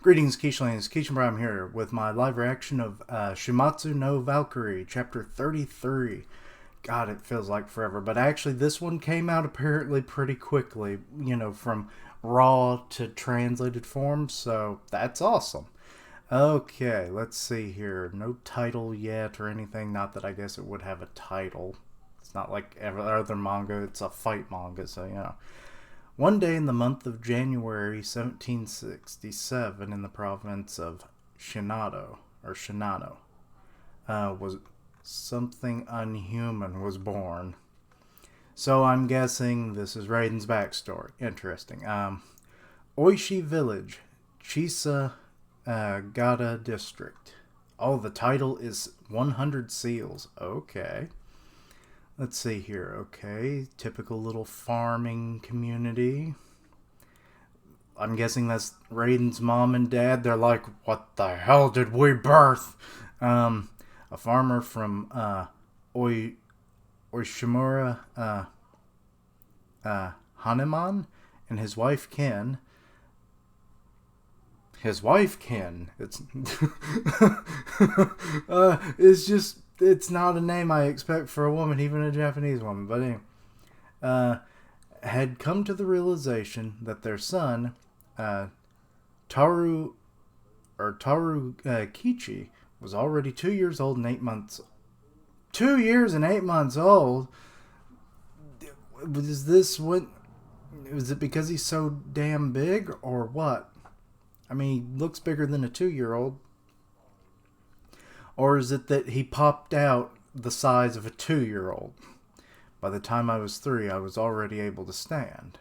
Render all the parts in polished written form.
Greetings, Keishlings. Keishan Prime here with my live reaction of Shuumatsu no Valkyrie, Chapter 33. God, it feels like forever, but actually this one came out apparently pretty quickly, from raw to translated form, so that's awesome. Okay, let's see here. No title yet or anything, not that I guess it would have a title. It's not like every other manga, it's a fight manga, so. One day in the month of January 1767 in the province of Shinano, was something unhuman was born. So I'm guessing this is Raiden's backstory. Interesting. Oishi Village, Chisa Gata District. Oh, the title is 100 Seals. Okay. Let's see here. Okay, typical little farming community. I'm guessing that's Raiden's mom and dad. They're like, what the hell did we birth? A farmer from Oishimura Hanuman and his wife Ken. His wife Ken. It's just, it's not a name I expect for a woman, even a Japanese woman. But anyway, had come to the realization that their son, Taru Kichi, was already 2 years old and 8 months. 2 years and 8 months old. Is this what? Is it because he's so damn big, or what? I mean, he looks bigger than a 2-year-old. Or is it that he popped out the size of a 2-year-old? By the time I was 3, I was already able to stand.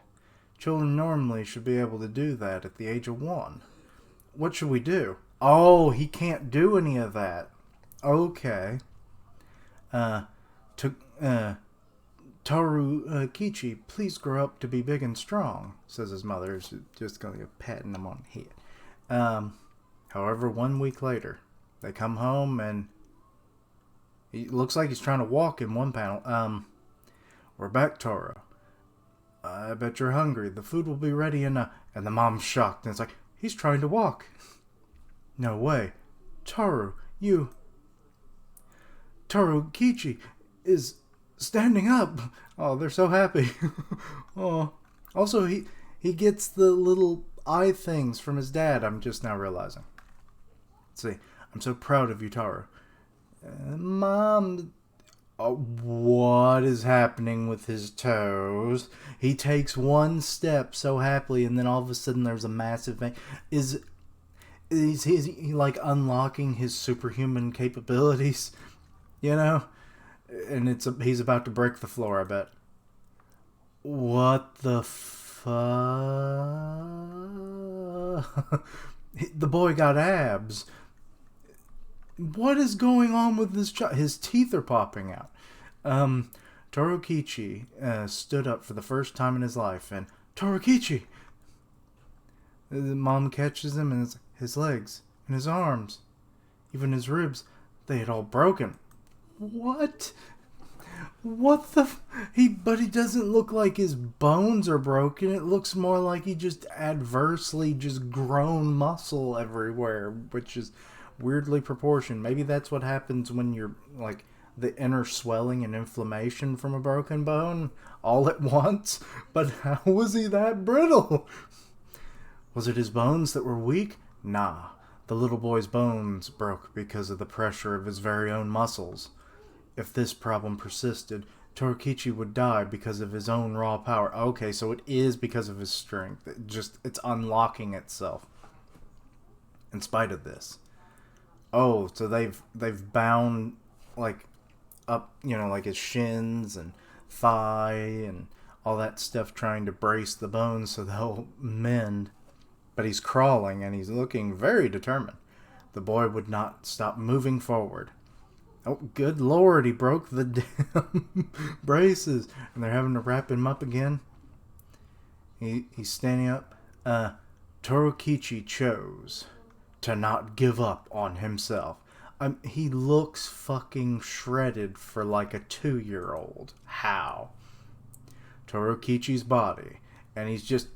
Children normally should be able to do that at the age of 1. What should we do? Oh, he can't do any of that. Okay. Taru Kichi, please grow up to be big and strong, says his mother. She's just going to go patting him on the head. However, 1 week later, they come home and he looks like he's trying to walk in one panel. We're back, Toro. I bet you're hungry. The food will be ready in a... And the mom's shocked and it's like, he's trying to walk. No way. Toru, you... Toru Kichi is standing up. Oh, they're so happy. Oh. Also, he gets the little eye things from his dad, I'm just now realizing. Let's see. I'm so proud of you, Toru. Mom... Oh, what is happening with his toes? He takes one step so happily, and then all of a sudden there's a massive vein. Is he like unlocking his superhuman capabilities? You know? And he's about to break the floor, I bet. What the fuck? The boy got abs. What is going on with this child? His teeth are popping out. Torukichi stood up for the first time in his life, and Torukichi! The mom catches him, and it's his legs, and his arms, even his ribs, they had all broken. What? What the... But he doesn't look like his bones are broken. It looks more like he just adversely just grown muscle everywhere, which is... weirdly proportioned. Maybe that's what happens when you're like the inner swelling and inflammation from a broken bone all at once. But how was he that brittle? Was it his bones that were weak? Nah, the little boy's bones broke because of the pressure of his very own muscles. If this problem persisted, Torukichi would die because of his own raw power. Okay, so it is because of his strength. It's unlocking itself in spite of this. Oh, so they've bound like up, like his shins and thigh and all that stuff, trying to brace the bones so they'll mend. But he's crawling and he's looking very determined. The boy would not stop moving forward. Oh, good lord, he broke the damn braces, and they're having to wrap him up again. He's standing up. Torukichi chose to not give up on himself. He looks fucking shredded for like a 2-year-old. How? Torukichi's body, and he's just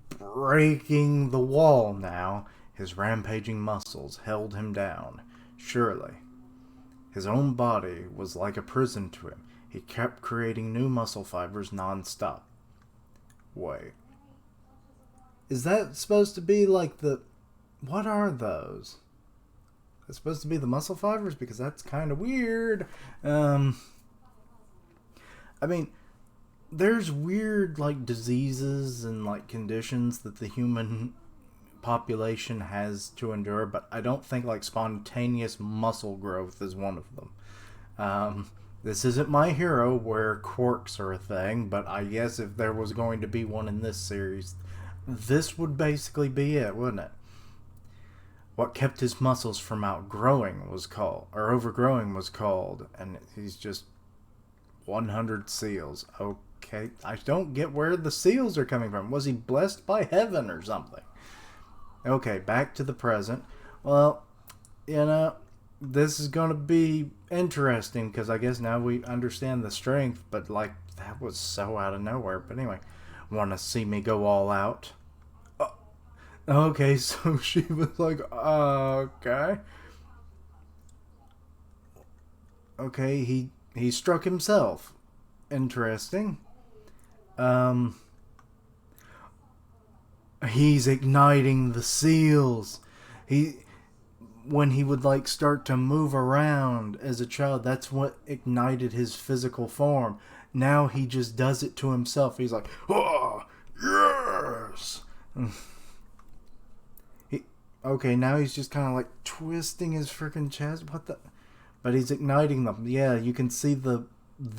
breaking the wall now. His rampaging muscles held him down. Surely. His own body was like a prison to him. He kept creating new muscle fibers non-stop. Wait. Is that supposed to be like the... What are those? It's supposed to be the muscle fibers? Because that's kind of weird. I mean, there's weird, like, diseases and, like, conditions that the human population has to endure, but I don't think, like, spontaneous muscle growth is one of them. This isn't My Hero, where quirks are a thing, but I guess if there was going to be one in this series, this would basically be it, wouldn't it? What kept his muscles from outgrowing was called, or overgrowing was called, and he's just 100 seals. Okay, I don't get where the seals are coming from. Was he blessed by heaven or something? Okay, back to the present. Well, you know, this is going to be interesting because I guess now we understand the strength, but like, that was so out of nowhere. But anyway, want to see me go all out? Okay, so she was like, okay. Okay, he struck himself. Interesting. He's igniting the seals. When he would like start to move around as a child, that's what ignited his physical form. Now he just does it to himself. He's like, oh, yes. Okay, now he's just kind of like twisting his freaking chest. What the? But he's igniting them. Yeah, you can see the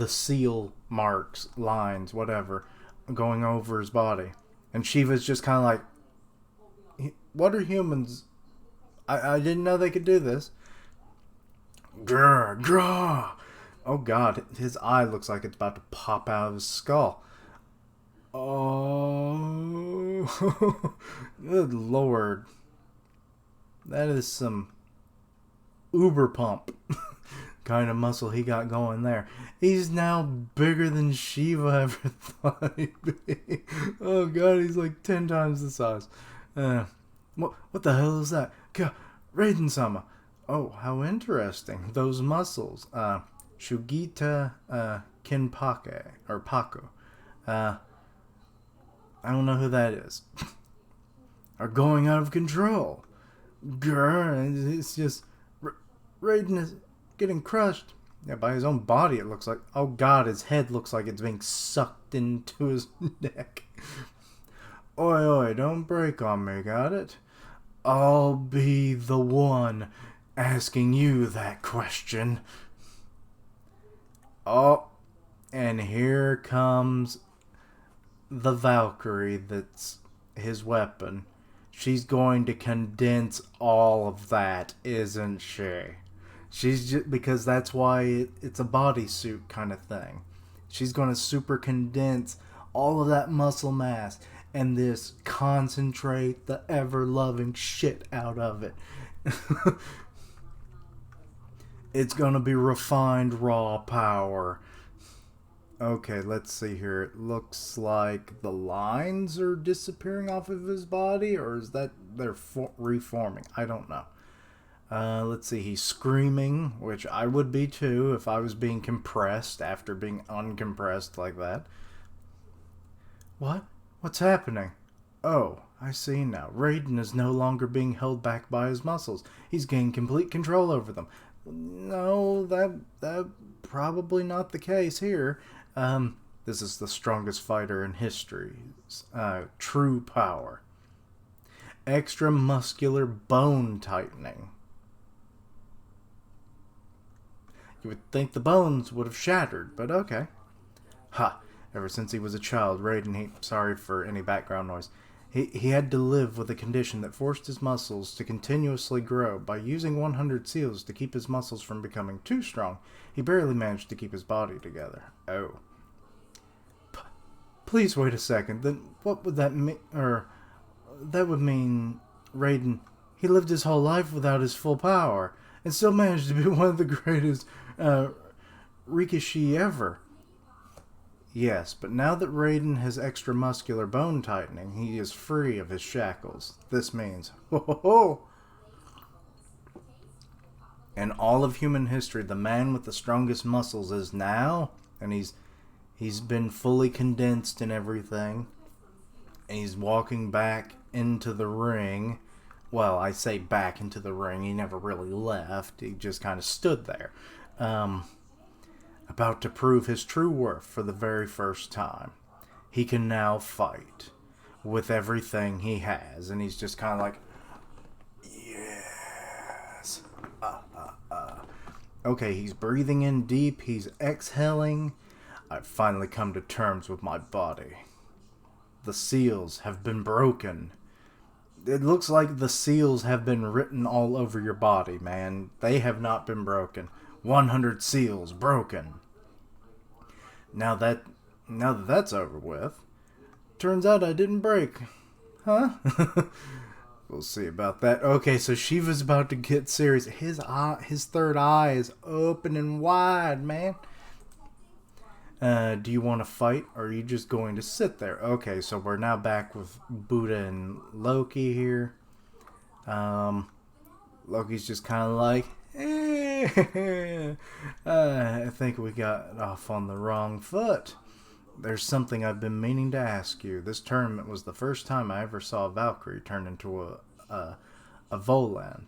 seal marks, lines, whatever, going over his body. And Shiva's just kind of like, what are humans? I didn't know they could do this. Grr, grr. Oh god, his eye looks like it's about to pop out of his skull. Oh, good lord. That is some uber pump kind of muscle he got going there. He's now bigger than Shiva ever thought he'd be. Oh god, he's like 10 times the size. What the hell is that? Raiden-sama. Oh, how interesting. Those muscles. Shugita Kinpake, or Paku. I don't know who that is. Are going out of control. Grr, it's just... Raiden is getting crushed. Yeah, by his own body it looks like. Oh god, his head looks like it's being sucked into his neck. Oi, oi, don't break on me, got it? I'll be the one asking you that question. Oh, and here comes the Valkyrie that's his weapon. She's going to condense all of that, isn't she? She's just, because that's why it's a bodysuit kind of thing. She's going to super condense all of that muscle mass and this concentrate the ever-loving shit out of it. It's going to be refined raw power. Okay, let's see here. It looks like the lines are disappearing off of his body, or is that they're reforming? I don't know. Let's see. He's screaming, which I would be too if I was being compressed after being uncompressed like that. What? What's happening? Oh, I see now. Raiden is no longer being held back by his muscles. He's gained complete control over them. No, that probably not the case here. This is the strongest fighter in history. True power. Extra muscular bone tightening. You would think the bones would have shattered, but okay. Ha! Ever since he was a child, Raiden, sorry for any background noise, he had to live with a condition that forced his muscles to continuously grow. By using 100 seals to keep his muscles from becoming too strong, he barely managed to keep his body together. Oh. Please wait a second, then what would that mean? That would mean Raiden, he lived his whole life without his full power, and still managed to be one of the greatest Rikishi ever. Yes, but now that Raiden has extra muscular bone tightening, he is free of his shackles. This means, ho ho ho! In all of human history, the man with the strongest muscles is now, and he's been fully condensed and everything, and he's walking back into the ring. Well, I say back into the ring. He never really left. He just kind of stood there. About to prove his true worth for the very first time. He can now fight with everything he has. And he's just kind of like, yes. Okay, he's breathing in deep. He's exhaling. I've finally come to terms with my body. The seals have been broken. It looks like the seals have been written all over your body, man. They have not been broken. 100 seals broken. Now that that's over with, turns out I didn't break. Huh? We'll see about that. Okay, so Shiva's about to get serious. His third eye is open and wide, man. Do you want to fight, or are you just going to sit there? Okay, so we're now back with Buddha and Loki here. Loki's just kind of like, I think we got off on the wrong foot. There's something I've been meaning to ask you. This tournament was the first time I ever saw a Valkyrie turn into a Volund.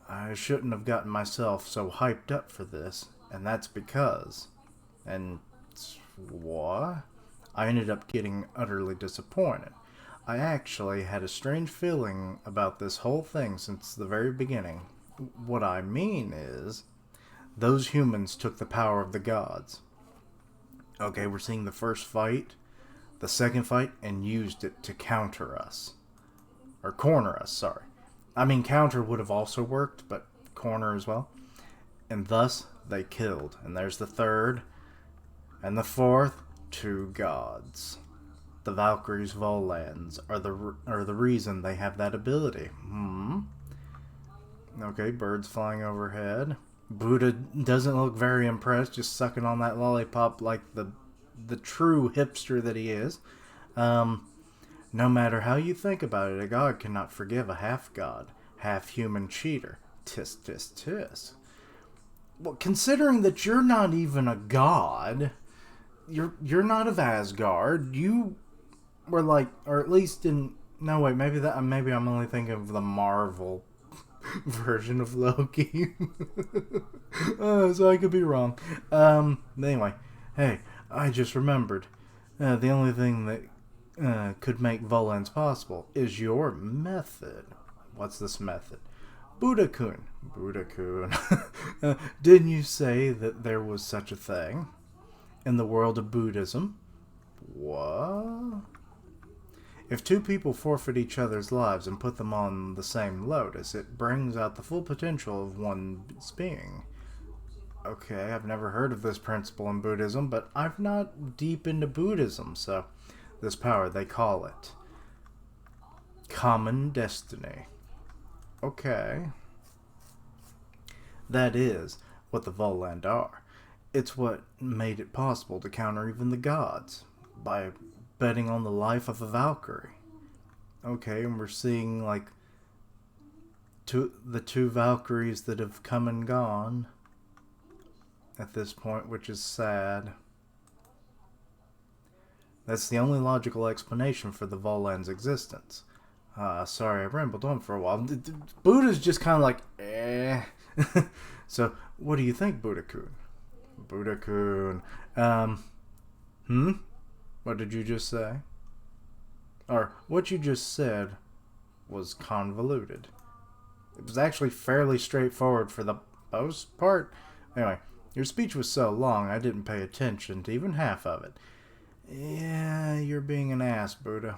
I shouldn't have gotten myself so hyped up for this, and that's because... And what? I ended up getting utterly disappointed. I actually had a strange feeling about this whole thing since the very beginning. What I mean is, those humans took the power of the gods. Okay, we're seeing the first fight, the second fight, and used it to counter us. Or corner us, sorry. I mean, counter would have also worked, but corner as well. And thus, they killed. And there's the third. And the fourth, two gods. The Valkyries' Volunds are the reason they have that ability. Okay, birds flying overhead. Buddha doesn't look very impressed, just sucking on that lollipop like the true hipster that he is. No matter how you think about it, a god cannot forgive a half-god, half-human cheater. Tis, tis, tis. Well, considering that you're not even a god, you're not of Asgard. You were like, or at least in no wait, maybe I'm only thinking of the Marvel version of Loki. So I could be wrong. Anyway, hey, I just remembered. The only thing that could make Volunds possible is your method. What's this method? Buddha-kun. Buddha-kun. Didn't you say that there was such a thing in the world of Buddhism? What? If two people forfeit each other's lives and put them on the same lotus, it brings out the full potential of one's being. Okay, I've never heard of this principle in Buddhism, but I'm not deep into Buddhism, so this power, they call it common destiny. Okay. That is what the Volund are. It's what made it possible to counter even the gods, by betting on the life of a Valkyrie. Okay, and we're seeing like the two Valkyries that have come and gone at this point, which is sad. That's the only logical explanation for the Volund's existence. Sorry, I rambled on for a while. Buddha's just kind of like, eh. So, what do you think, Buddha-kun? Buddha-kun. What did you just say? Or, what you just said was convoluted. It was actually fairly straightforward for the most part. Anyway, your speech was so long I didn't pay attention to even half of it. Yeah, you're being an ass, Buddha.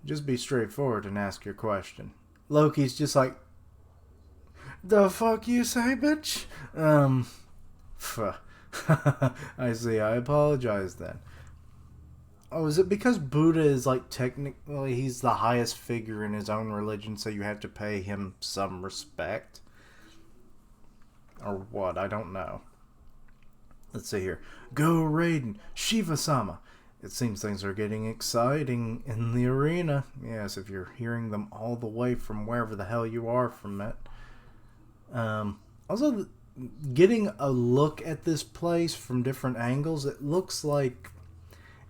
Just be straightforward and ask your question. Loki's just like, the fuck you say, bitch? I see, I apologize then. Oh, is it because Buddha is like technically he's the highest figure in his own religion, so you have to pay him some respect? Or what? I don't know. Let's see here. Go Raiden, Shiva-sama. It seems things are getting exciting in the arena. Yes, if you're hearing them all the way from wherever the hell you are from it. Also, getting a look at this place from different angles, it looks like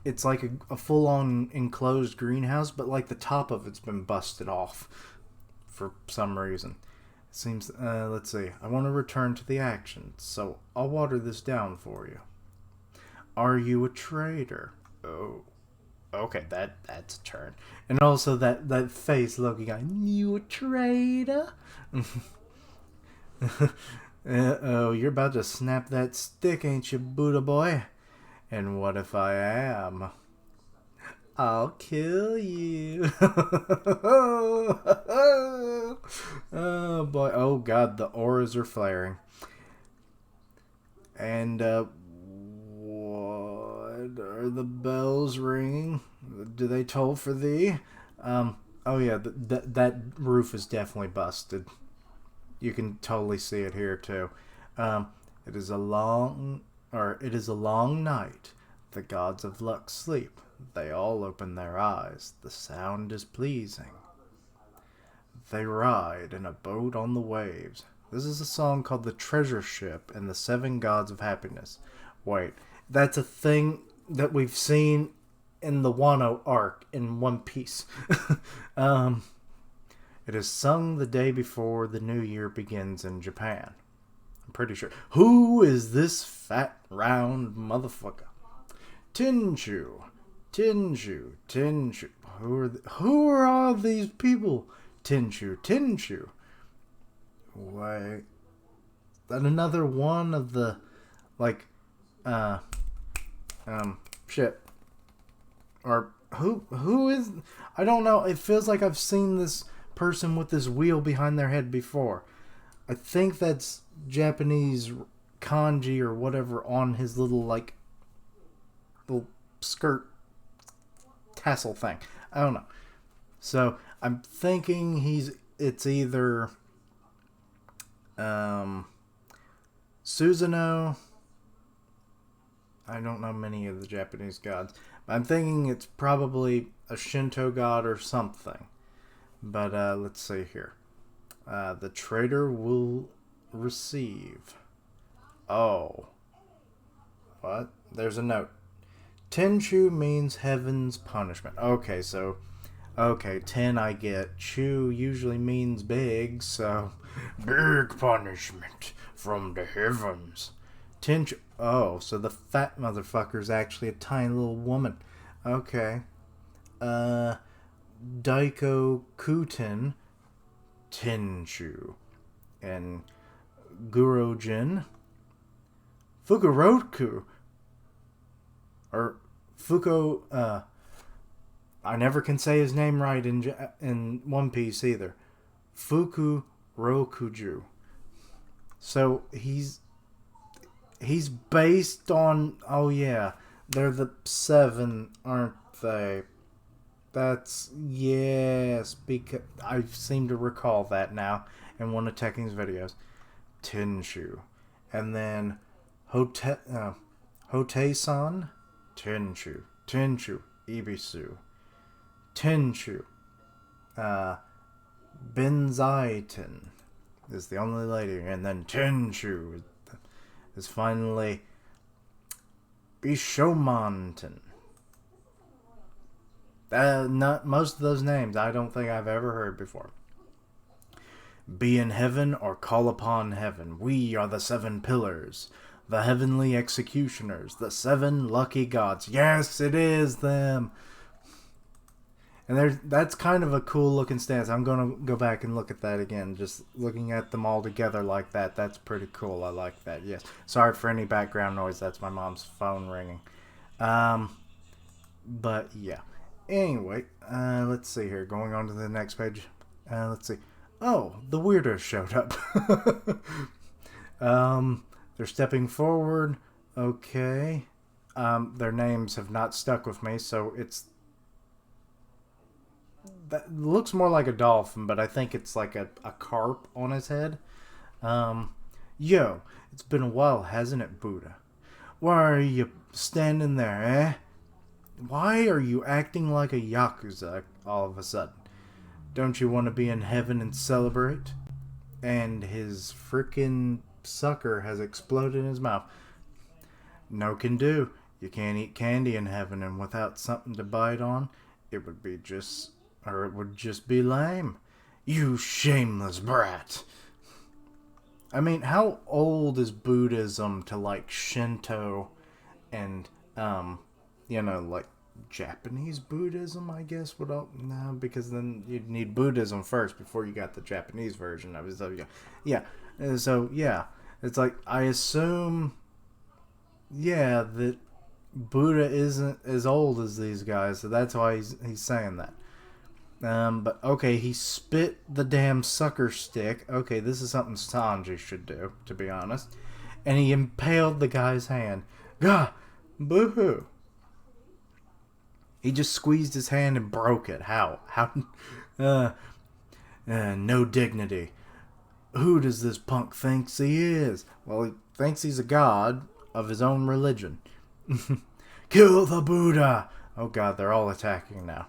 it's like a full-on enclosed greenhouse, but like the top of it's been busted off for some reason. It seems, let's see, I want to return to the action, so I'll water this down for you. Are you a traitor? Oh, okay, that's a turn. And also that face looking at you, a traitor? Oh, you're about to snap that stick, ain't you, Buddha boy? And what if I am? I'll kill you. Oh boy, oh god, the auras are flaring. And what are the bells ringing? Do they toll for thee? Oh yeah, that roof is definitely busted. You can totally see it here too. It is a long night. The gods of luck sleep. They all open their eyes. The sound is pleasing. They ride in a boat on the waves. This is a song called The Treasure Ship and the Seven Gods of Happiness. Wait, that's a thing that we've seen in the Wano arc in One Piece. It is sung the day before the new year begins in Japan. I'm pretty sure. Who is this fat, round motherfucker? Tinshu. Who are all these people? Tinshu. Wait. That another one of the, like, shit. Or, who is, I don't know, it feels like I've seen this person with this wheel behind their head before. I think that's Japanese kanji or whatever on his little, like, little skirt tassel thing. I don't know. So I'm thinking it's either Susanoo. I don't know many of the Japanese gods, but I'm thinking it's probably a Shinto god or something. But let's see here. The traitor will receive. Oh. What? There's a note. Tenchu means heaven's punishment. Okay, so... Okay, 10 I get. Chu usually means big, so... Big punishment from the heavens. Tenchu... Oh, so the fat motherfucker's actually a tiny little woman. Okay. Daiko Kuten... Tenchu. And Gurojin... Fukuroku... Or Fuko, I never can say his name right in One Piece either. Fukurokuju. So he's based on, oh yeah, they're the 7, aren't they? That's, yes, because I seem to recall that now in one of Tekken's videos. Tenshu. And then Hote-san, Tenchu, Ibisu, Tenchu, Benzaiten is the only lady, and then Tenchu is finally Bishomanten. Not most of those names I don't think I've ever heard before. Be in heaven or call upon heaven. We are the 7 pillars. The heavenly executioners, the 7 lucky gods. Yes, it is them. And that's kind of a cool looking stance. I'm going to go back and look at that again. Just looking at them all together like that. That's pretty cool. I like that. Yes. Sorry for any background noise. That's my mom's phone ringing. But yeah. Anyway, let's see here. Going on to the next page. Let's see. Oh, the weirdos showed up. They're stepping forward. Okay. Their names have not stuck with me, so it's... That looks more like a dolphin, but I think it's like a carp on his head. Yo, it's been a while, hasn't it, Buddha? Why are you standing there, eh? Why are you acting like a Yakuza all of a sudden? Don't you want to be in heaven and celebrate? And his frickin' sucker has exploded in his mouth. No can do. You can't eat candy in heaven, and without something to bite on, it would just be lame. You shameless brat. I mean, how old is Buddhism to like Shinto and like Japanese Buddhism, I guess. No, because then you'd need Buddhism first before you got the Japanese version of it. So yeah, it's like I assume, that Buddha isn't as old as these guys, so that's why he's saying that. But okay, he spit the damn sucker stick. Okay, this is something Sanji should do, to be honest. And he impaled the guy's hand. Gah! Boo-hoo! He just squeezed his hand and broke it. How? No dignity. Who does this punk think he is? Well, he thinks he's a god of his own religion. Kill the Buddha! Oh god, they're all attacking now.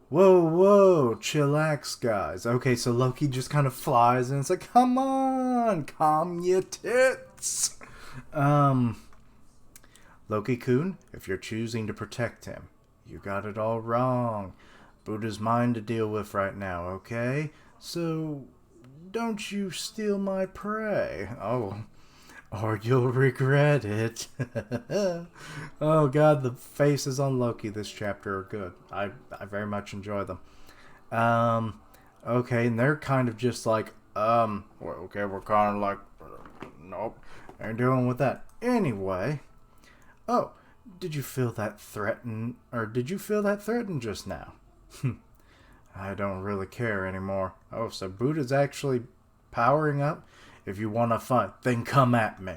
Whoa, chillax, guys. Okay, so Loki just kind of flies, and it's like, come on, calm your tits. Loki-kun, if you're choosing to protect him, you got it all wrong. Buddha's mine to deal with right now, okay? So, don't you steal my prey. Oh, or you'll regret it. Oh god, the faces on Loki this chapter are good. I very much enjoy them. Okay, and they're kind of just like, okay, we're kind of like, nope, ain't dealing with that. Anyway, oh, did you feel that threatened just now? I don't really care anymore. Oh, so Buddha's actually powering up? If you want to fight, then come at me.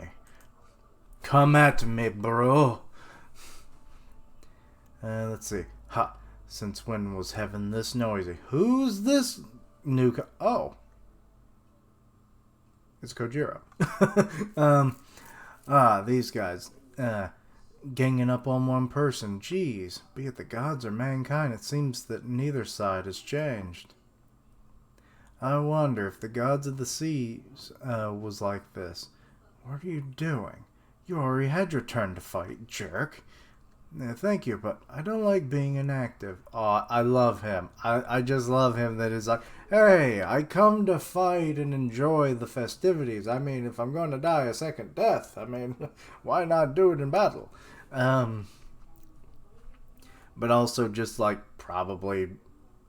Come at me, bro. Let's see. Ha. Since when was heaven this noisy? Who's this new... Oh. It's Kojiro. These guys. Ganging up on one person. Jeez. Be it the gods or mankind, it seems that neither side has changed. I wonder if the gods of the seas was like this. What are you doing? You already had your turn to fight, jerk. Thank you, but I don't like being inactive. Oh, I love him. I just love him that is like, hey, I come to fight and enjoy the festivities. I mean, if I'm going to die a second death, I mean, why not do it in battle? But also just like probably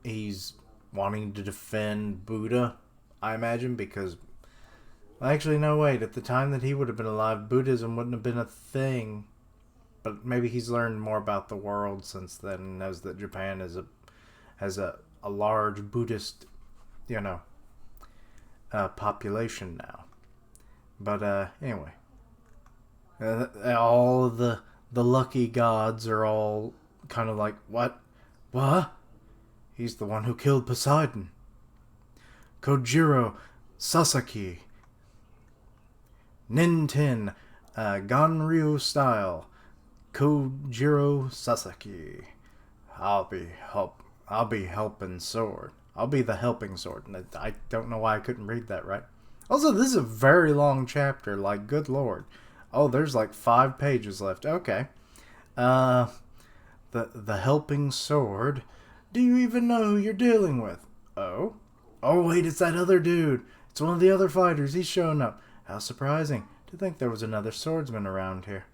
he's wanting to defend Buddha, I imagine, because... Well, actually, no, wait. At the time that he would have been alive, Buddhism wouldn't have been a thing. But maybe he's learned more about the world since then and knows that Japan has a large Buddhist, population now. But, anyway. All of the lucky gods are all kind of like, what? What? He's the one who killed Poseidon. Kojiro Sasaki. Ninten, Ganryu style. Kojiro Sasaki. I'll be helping sword. I'll be the helping sword. I don't know why I couldn't read that right. Also, this is a very long chapter. Like, good lord. Oh, there's like 5 pages left. Okay. The helping sword. Do you even know who you're dealing with? Oh? Oh, wait, it's that other dude. It's one of the other fighters. He's shown up. How surprising to think there was another swordsman around here.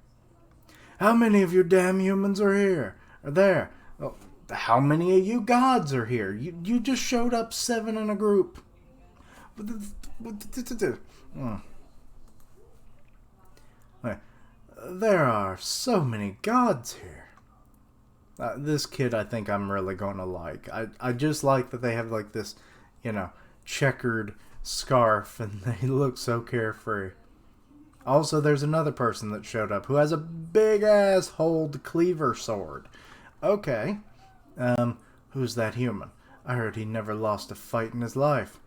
How many of you damn humans are here? Are there? Oh, how many of you gods are here? You just showed up 7 in a group. There are so many gods here. This kid I think I'm really going to like. I just like that they have like this, checkered scarf and they look so carefree. Also, there's another person that showed up who has a big-ass hold cleaver sword. Okay. Who's that human? I heard he never lost a fight in his life.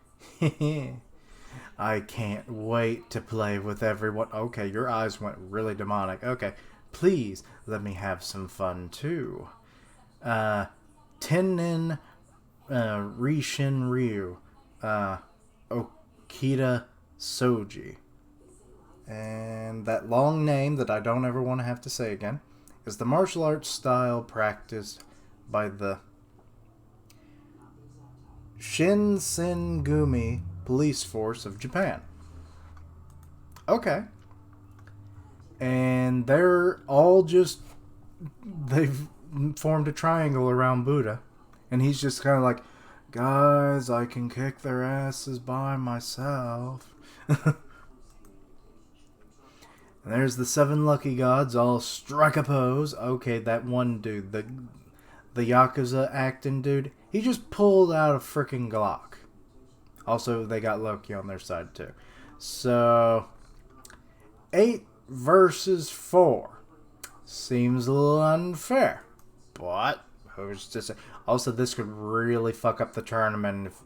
I can't wait to play with everyone. Okay, your eyes went really demonic. Okay, please let me have some fun too. Tennen Rishin Ryu. Okita Soji. And that long name that I don't ever want to have to say again is the martial arts style practiced by the Shinsengumi police force of Japan. Okay. And they've formed a triangle around Buddha. And he's just kind of like, guys, I can kick their asses by myself. And there's the 7 lucky gods all strike a pose. Okay, that one dude, the Yakuza acting dude, he just pulled out a freaking Glock. Also, they got Loki on their side too. So, 8 versus 4. Seems a little unfair. But, who's to say? Also, this could really fuck up the tournament if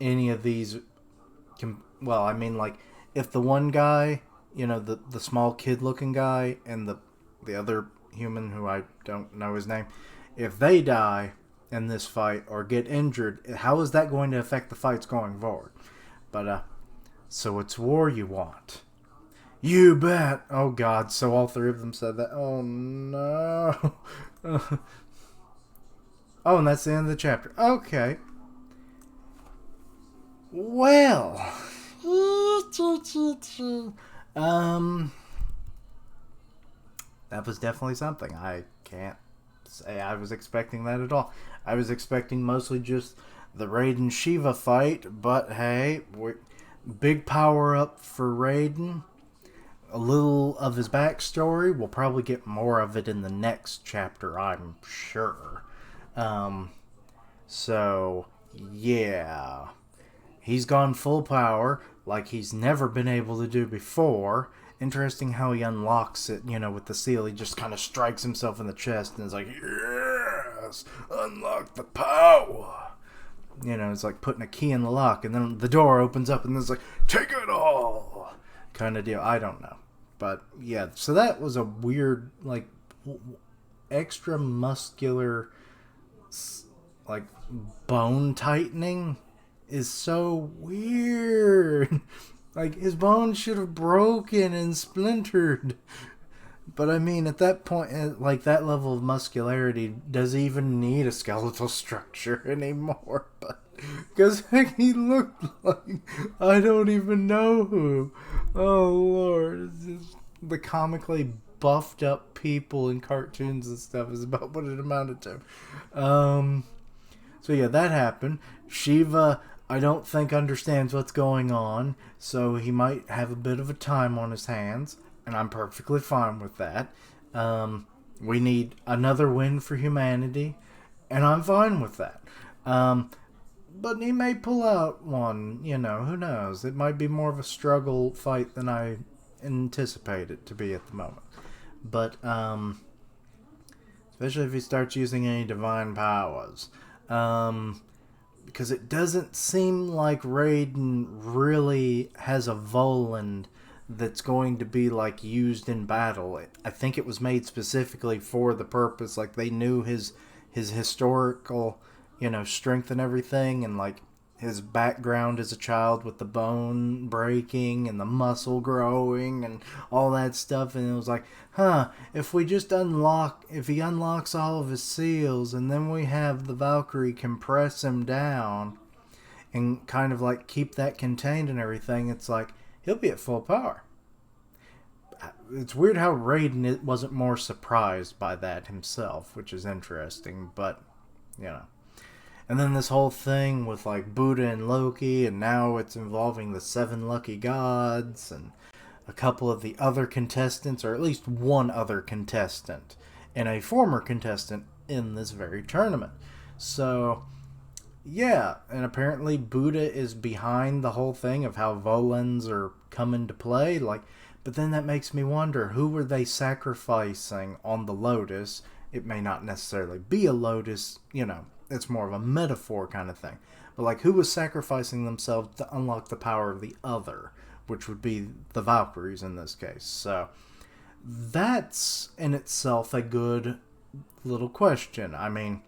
any of these well, I mean, like, if the one guy, you know, the small kid-looking guy, and the other human who I don't know his name, if they die in this fight or get injured, how is that going to affect the fights going forward? But, so it's war you want. You bet. Oh, God. So all 3 of them said that. Oh, no. Oh, and that's the end of the chapter. Okay. Well. That was definitely something. I can't say I was expecting that at all. I was expecting mostly just the Raiden Shiva fight, but hey, big power up for Raiden. A little of his backstory. We'll probably get more of it in the next chapter, I'm sure. So, yeah. He's gone full power, like he's never been able to do before. Interesting how he unlocks it, you know, with the seal. He just kind of strikes himself in the chest and is like, yes, unlock the power. You know, it's like putting a key in the lock, and then the door opens up and it's like, take it all, kind of deal. I don't know. But, yeah, so that was a weird, like, extra muscular, like, bone tightening is so weird. Like, his bones should have broken and splintered. But I mean, at that point, like, that level of muscularity, does he even need a skeletal structure anymore? Because he looked like, I don't even know who. Oh, Lord. It's just, the comically buffed up people in cartoons and stuff is about what it amounted to. So yeah, that happened. Shiva, I don't think, understands what's going on, so he might have a bit of a time on his hands, and I'm perfectly fine with that. We need another win for humanity, and I'm fine with that. But he may pull out one, you know, who knows? It might be more of a struggle fight than I anticipate it to be at the moment. But, especially if he starts using any divine powers. Because it doesn't seem like Raiden really has a Volund that's going to be, like, used in battle. I think it was made specifically for the purpose. Like, they knew his historical, you know, strength and everything, and, like, his background as a child with the bone breaking and the muscle growing and all that stuff. And it was like, if he unlocks all of his seals, and then we have the Valkyrie compress him down and kind of like keep that contained and everything, it's like, he'll be at full power. It's weird how Raiden wasn't more surprised by that himself, which is interesting, but, you know. And then this whole thing with, like, Buddha and Loki, and now it's involving the 7 lucky gods, and a couple of the other contestants, or at least one other contestant, and a former contestant in this very tournament. So, yeah, and apparently Buddha is behind the whole thing of how Volunds are coming to play, like, but then that makes me wonder, who were they sacrificing on the Lotus? It may not necessarily be a Lotus, you know, it's more of a metaphor kind of thing. but like who was sacrificing themselves to unlock the power of the other, which would be the Valkyries in this case. So that's in itself a good little question. I mean,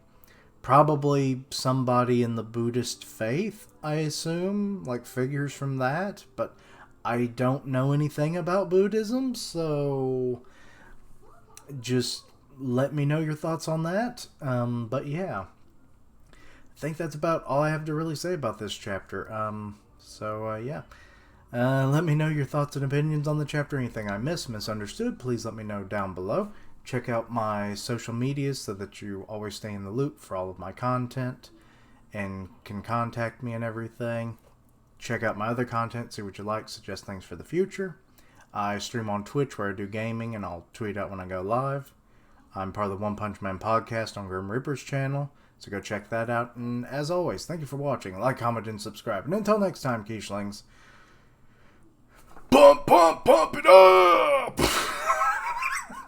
probably somebody in the Buddhist faith, I assume, like figures from that, but I don't know anything about Buddhism, so just let me know your thoughts on that. But yeah, I think that's about all I have to really say about this chapter. Yeah. Let me know your thoughts and opinions on the chapter. Anything I missed, misunderstood, please let me know down below. Check out my social medias so that you always stay in the loop for all of my content and can contact me and everything. Check out my other content, see what you like, suggest things for the future. I stream on Twitch where I do gaming and I'll tweet out when I go live. I'm part of the One Punch Man podcast on Grim Reaper's channel, so go check that out. And as always, thank you for watching. Like, comment, and subscribe. And until next time, Quiche-lings, pump it up!